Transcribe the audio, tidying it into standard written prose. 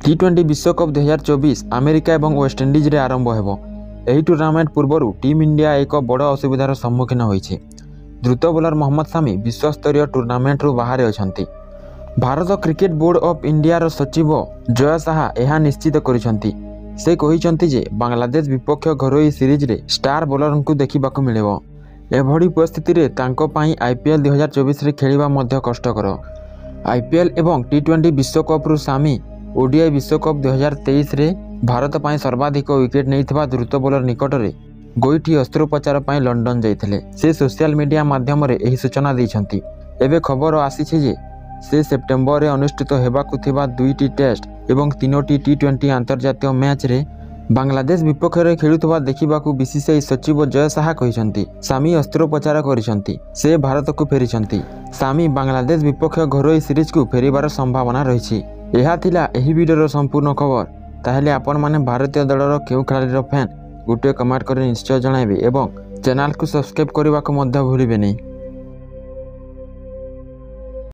टी20 विश्वकप 2024 अमेरिका और वेस्टइंडिज रे आरंभ हो। यह टूर्नामेंट पूर्व टीम इंडिया एक बड़ असुविधार सम्मुखीन होती। द्रुत बोलर मोहम्मद सामी विश्वस्तरीय टूर्नामेंट रु बाहर अछंती। Bharat cricket board of India सचिव जय साहा यह निश्चित करिसंती। से कहिसंती जे बांग्लादेश विपक्ष घरोई सीरीज रे स्टार बोलर को देखा मिलिबो। एभली परिस्थिति रे तांको पई आईपीएल 2024 रे खेलिबा मध्य कष्टकर। आईपीएल एवं टी20 विश्वकप रु सामी ओडीआई विश्वकप 2023 रे भारत पई सर्वाधिक विकेट नैथिबा द्रुत बोलर निकट में गोईठी अस्त्रोपचार पई लंडन जाइथिले। से सोशल मीडिया माध्यम रे एही सूचना दैछंती। एबे खबर आसीछि जे से सेप्टेम्बर रे अनुष्ठित हेबाकु थिबा 2टी टेस्ट एवं 3टी टी20 अंतर्जातीय मैच रे बांग्लादेश विपक्ष रे खेलुथबा देखिबाकू बीसीसीआई सचिव जय साहा कहिसंती। सामी अस्त्रोपचार करिसंती। से भारत को फेरिसंती। सामी बांग्लादेश विपक्ष घरोई सीरीज को फेरिबार संभावना रहिछि। यह थिला एही वीडियोर संपूर्ण खबर। ताहेले आपण माने भारतीय दलर केउ खेलाड़ीर फैन गोटे कमेंट कर निश्चय जणाइबे एवं चैनल को सब्सक्राइब करने को भूलिबे नहीं।